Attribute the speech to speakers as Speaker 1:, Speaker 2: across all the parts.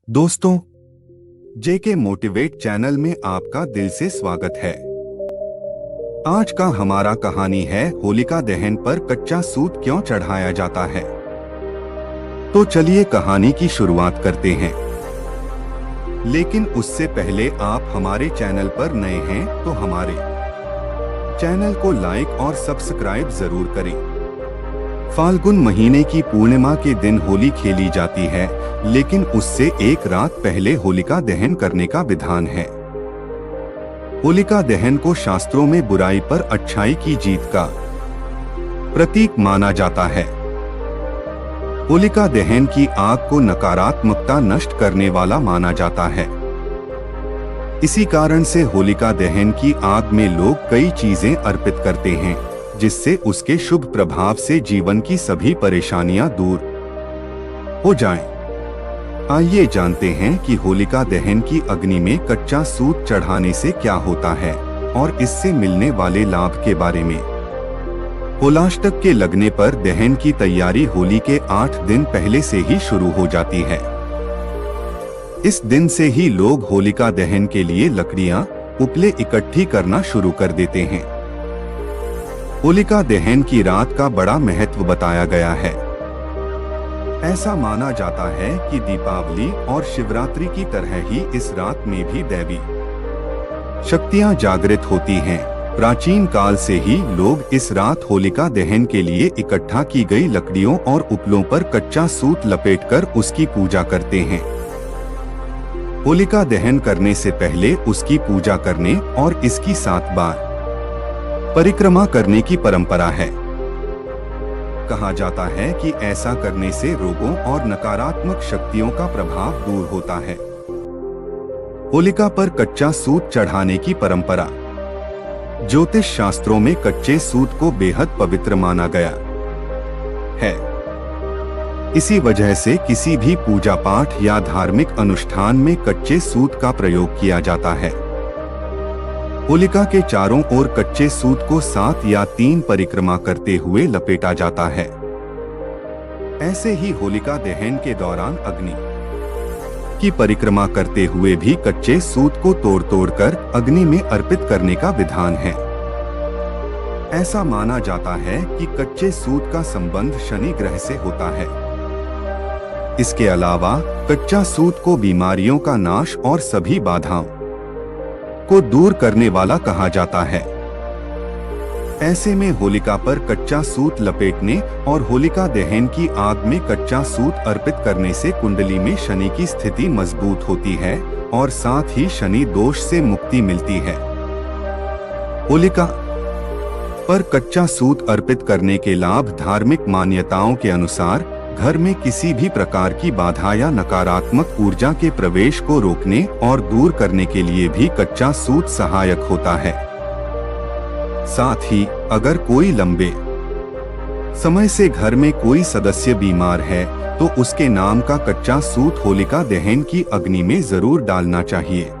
Speaker 1: दोस्तों, जेके motivate channel में आपका दिल से स्वागत है। आज का हमारा कहानी है होलिका दहन पर कच्चा सूत क्यों चढ़ाया जाता है। तो चलिए कहानी की शुरुआत करते हैं। लेकिन उससे पहले आप हमारे चैनल पर नए हैं तो हमारे चैनल को लाइक और सब्सक्राइब जरूर करें। फाल्गुन महीने की पूर्णिमा के दिन होली खेली जाती है, लेकिन उससे एक रात पहले होलिका दहन करने का विधान है। होलिका दहन को शास्त्रों में बुराई पर अच्छाई की जीत का प्रतीक माना जाता है। होलिका दहन की आग को नकारात्मकता नष्ट करने वाला माना जाता है। इसी कारण से होलिका दहन की आग में लोग कई चीजें अर्पित करते हैं, जिससे उसके शुभ प्रभाव से जीवन की सभी परेशानियां दूर हो जाएं। आइए जानते हैं कि होलिका दहन की अग्नि में कच्चा सूत चढ़ाने से क्या होता है और इससे मिलने वाले लाभ के बारे में। होलाष्टक के लगने पर दहन की तैयारी होली के 8 दिन पहले से ही शुरू हो जाती है। इस दिन से ही लोग होलिका दहन के लिए लकड़ियां, उपले इकट्ठी करना शुरू कर देते हैं। होलिका दहन की रात का बड़ा महत्व बताया गया है। ऐसा माना जाता है कि दीपावली और शिवरात्रि की तरह ही इस रात में भी दैवी शक्तियां जागृत होती हैं। प्राचीन काल से ही लोग इस रात होलिका दहन के लिए इकट्ठा की गई लकड़ियों और उपलों पर कच्चा सूत लपेटकर उसकी पूजा करते हैं। होलिका दहन करने से पहले उसकी पूजा करने और इसकी 7 बार परिक्रमा करने की परंपरा है। कहा जाता है कि ऐसा करने से रोगों और नकारात्मक शक्तियों का प्रभाव दूर होता है। होलिका पर कच्चा सूत चढ़ाने की परंपरा। ज्योतिष शास्त्रों में कच्चे सूत को बेहद पवित्र माना गया है। इसी वजह से किसी भी पूजा पाठ या धार्मिक अनुष्ठान में कच्चे सूत का प्रयोग किया जाता है। होलिका के चारों ओर कच्चे सूत को 7 या 3 परिक्रमा करते हुए लपेटा जाता है। ऐसे ही होलिका दहन के दौरान अग्नि की परिक्रमा करते हुए भी कच्चे सूत को तोड़ कर अग्नि में अर्पित करने का विधान है। ऐसा माना जाता है कि कच्चे सूत का संबंध शनि ग्रह से होता है। इसके अलावा कच्चा सूत को बीमारियों का नाश और सभी बाधाओं को दूर करने वाला कहा जाता है। ऐसे में होलिका पर कच्चा सूत लपेटने और होलिका दहन की आग में कच्चा सूत अर्पित करने से कुंडली में शनि की स्थिति मजबूत होती है और साथ ही शनि दोष से मुक्ति मिलती है। होलिका पर कच्चा सूत अर्पित करने के लाभ। धार्मिक मान्यताओं के अनुसार घर में किसी भी प्रकार की बाधा या नकारात्मक ऊर्जा के प्रवेश को रोकने और दूर करने के लिए भी कच्चा सूत सहायक होता है। साथ ही अगर कोई लंबे समय से घर में कोई सदस्य बीमार है तो उसके नाम का कच्चा सूत होलिका दहन की अग्नि में जरूर डालना चाहिए।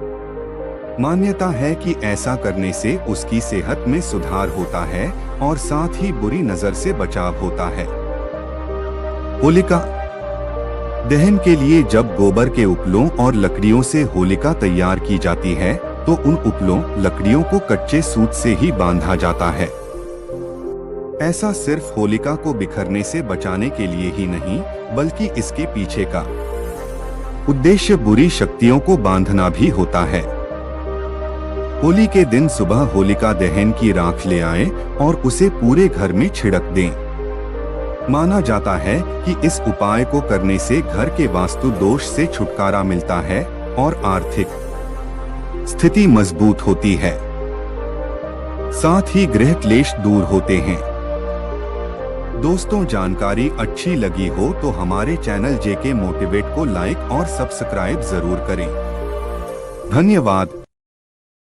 Speaker 1: मान्यता है कि ऐसा करने से उसकी सेहत में सुधार होता है और साथ ही बुरी नजर से बचाव होता है। होलिका दहन के लिए जब गोबर के उपलों और लकड़ियों से होलिका तैयार की जाती है तो उन उपलों, लकड़ियों को कच्चे सूत से ही बांधा जाता है। ऐसा सिर्फ होलिका को बिखरने से बचाने के लिए ही नहीं, बल्कि इसके पीछे का उद्देश्य बुरी शक्तियों को बांधना भी होता है। होली के दिन सुबह होलिका दहन की राख ले आएं और उसे पूरे घर में छिड़क दें। माना जाता है कि इस उपाय को करने से घर के वास्तु दोष से छुटकारा मिलता है और आर्थिक स्थिति मजबूत होती है। साथ ही गृह क्लेश दूर होते हैं। दोस्तों, जानकारी अच्छी लगी हो तो हमारे चैनल जेके मोटिवेट को लाइक और सब्सक्राइब जरूर करें। धन्यवाद।